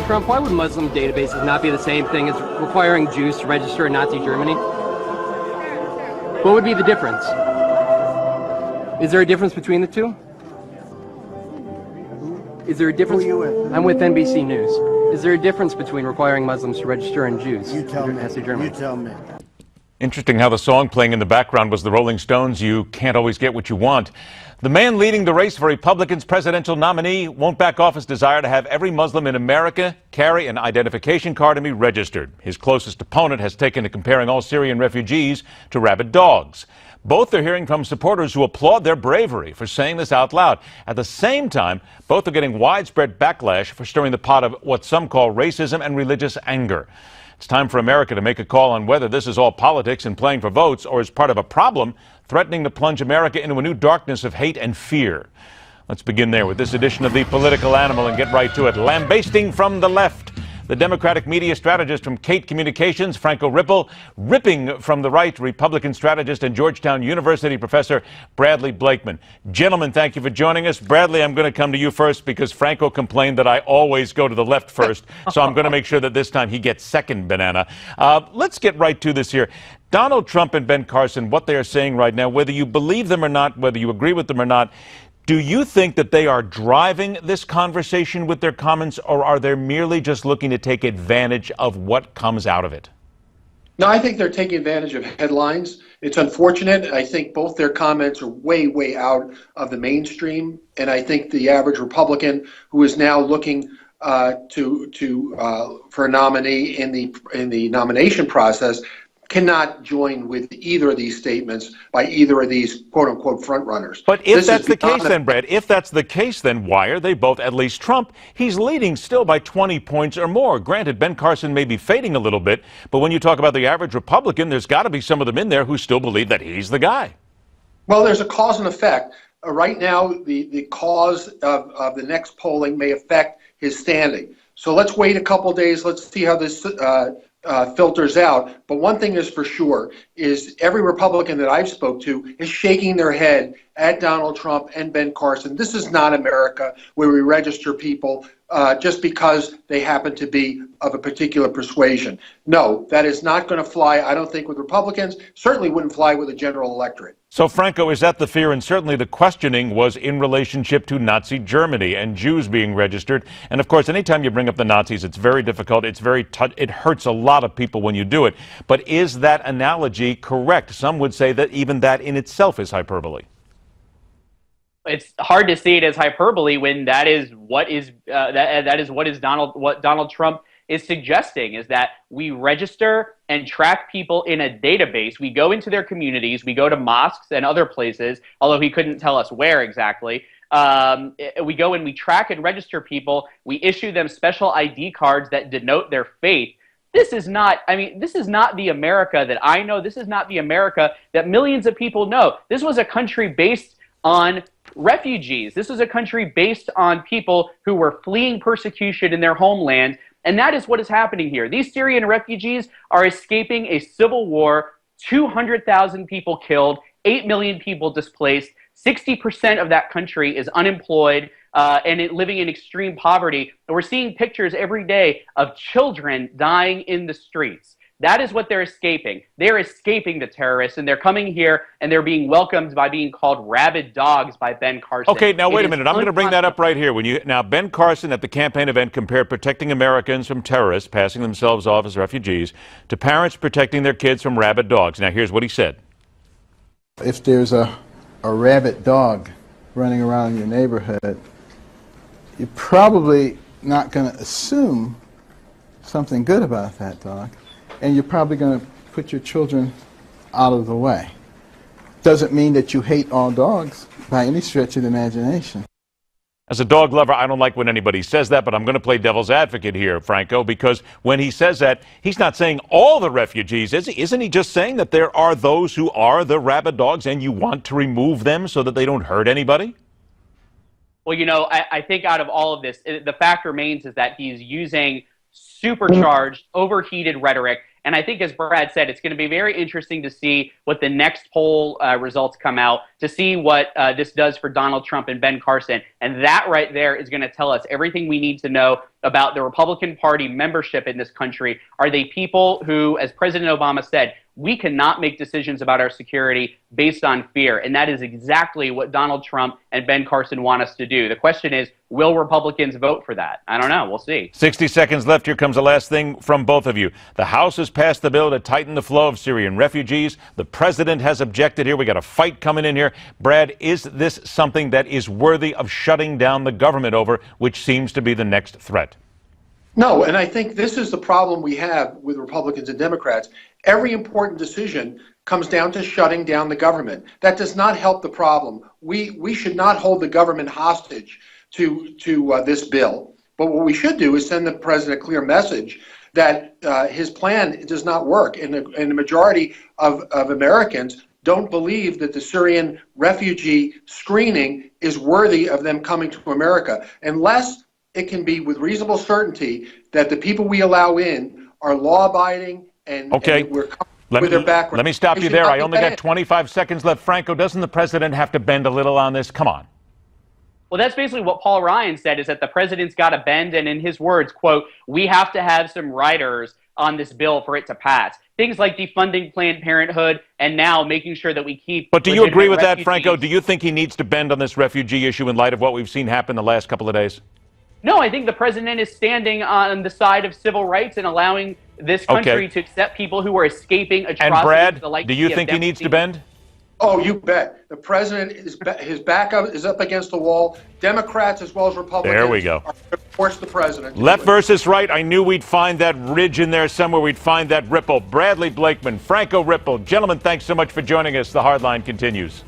Trump, why would Muslim databases not be the same thing as requiring Jews to register in Nazi Germany? What would be the difference? Is there a difference between the two? Is there a difference? Who are you with? I'm with NBC News. Is there a difference between requiring Muslims to register and Jews You tell in me. Nazi Germany? You tell me. Interesting how the song playing in the background was the Rolling Stones' "You Can't Always Get What You Want." The man leading the race for Republicans' presidential nominee won't back off his desire to have every Muslim in America carry an identification card and be registered. His closest opponent has taken to comparing all Syrian refugees to rabid dogs. Both are hearing from supporters who applaud their bravery for saying this out loud. At the same time, both are getting widespread backlash for stirring the pot of what some call racism and religious anger. It's time for America to make a call on whether this is all politics and playing for votes or is part of a problem threatening to plunge America into a new darkness of hate and fear. Let's begin there with this edition of The Political Animal and get right to it. Lambasting from the left, the Democratic media strategist from Kate Communications, Franco Ripple, ripping from the right, Republican strategist and Georgetown University professor Bradley Blakeman. Gentlemen, thank you for joining us. Bradley, I'm going to come to you first because Franco complained that I always go to the left first, so I'm going to make sure that this time he gets second banana. Let's get right to this here. Donald Trump and Ben Carson, what they are saying right now, whether you believe them or not, whether you agree with them or not, do you think that they are driving this conversation with their comments, or are they merely just looking to take advantage of what comes out of it? No, I think they're taking advantage of headlines. It's unfortunate. I think both their comments are way, way out of the mainstream. And I think the average Republican who is now looking for a nominee in the nomination process cannot join with either of these statements by either of these quote-unquote front-runners. But if that's the case then, Brad, if that's the case then, why are they both, at least Trump, he's leading still by 20 points or more. Granted, Ben Carson may be fading a little bit, but when you talk about the average Republican, there's got to be some of them in there who still believe that he's the guy. Well, there's a cause and effect. Right now, the cause of the next polling may affect his standing. So let's wait a couple days. Let's see how this filters out. But one thing is for sure is every Republican that I've spoke to is shaking their head at Donald Trump and Ben Carson. This is not America where we register people just because they happen to be of a particular persuasion. No, that is not going to fly, I don't think, with Republicans. Certainly wouldn't fly with the general electorate. So, Franco, is that the fear? And certainly the questioning was in relationship to Nazi Germany and Jews being registered. And, of course, anytime you bring up the Nazis, it's very difficult. It hurts a lot of people when you do it. But is that analogy correct? Some would say that even that in itself is hyperbole. It's hard to see it as hyperbole when that is what Donald Trump is suggesting, is that we register and track people in a database. We go into their communities, we go to mosques and other places, although he couldn't tell us where exactly. We go and we track and register people. We issue them special ID cards that denote their faith. This is not the America that I know. This is not the America that millions of people know. This was a country based on refugees. This was a country based on people who were fleeing persecution in their homeland. And that is what is happening here. These Syrian refugees are escaping a civil war, 200,000 people killed, 8 million people displaced, 60% of that country is unemployed and living in extreme poverty. And we're seeing pictures every day of children dying in the streets. That is what they're escaping. They're escaping the terrorists, and they're coming here, and they're being welcomed by being called rabid dogs by Ben Carson. Okay, now wait a minute. I'm going to bring that up right here. Now, Ben Carson at the campaign event compared protecting Americans from terrorists passing themselves off as refugees to parents protecting their kids from rabid dogs. Now, here's what he said. If there's a rabid dog running around in your neighborhood, you're probably not going to assume something good about that dog. And you're probably going to put your children out of the way. Doesn't mean that you hate all dogs by any stretch of the imagination. As a dog lover, I don't like when anybody says that, but I'm going to play devil's advocate here, Franco, because when he says that, he's not saying all the refugees, is he? Isn't he just saying that there are those who are the rabid dogs and you want to remove them so that they don't hurt anybody? Well, I think out of all of this, the fact remains is that he's using supercharged, overheated rhetoric, And I think, as Brad said, it's going to be very interesting to see what the next poll results come out, to see what this does for Donald Trump and Ben Carson. And that right there is going to tell us everything we need to know about the Republican Party membership in this country. Are they people who, as President Obama said, we cannot make decisions about our security based on fear? And that is exactly what Donald Trump and Ben Carson want us to do. The question is, will Republicans vote for that? I don't know. We'll see. 60 seconds left. Here comes the last thing from both of you. The House has passed the bill to tighten the flow of Syrian refugees. The president has objected here. We got a fight coming in here. Brad, is this something that is worthy of shutting down the government over, which seems to be the next threat? No, and I think this is the problem we have with Republicans and Democrats. Every important decision comes down to shutting down the government. That does not help the problem. We should not hold the government hostage to this bill. But what we should do is send the president a clear message that his plan does not work. And the majority of Americans don't believe that the Syrian refugee screening is worthy of them coming to America, unless it can be with reasonable certainty that the people we allow in are law-abiding and, okay. and we're with their background. Let me stop you there. I only got 25 seconds left. Franco, doesn't the president have to bend a little on this? Come on. Well, that's basically what Paul Ryan said, is that the president's got to bend. And in his words, quote, we have to have some riders on this bill for it to pass. Things like defunding Planned Parenthood and now making sure that we keep... But do you agree with that, Franco? Do you think he needs to bend on this refugee issue in light of what we've seen happen the last couple of days? No, I think the president is standing on the side of civil rights and allowing this country to accept people who are escaping atrocities. And Brad, the do you think he needs to bend? Oh, you bet. The president his back is up against the wall. Democrats as well as Republicans. There we go. Are going to force the president. Left versus right. I knew we'd find that ridge in there somewhere. We'd find that ripple. Bradley Blakeman, Franco Ripple. Gentlemen, thanks so much for joining us. The Hardline continues.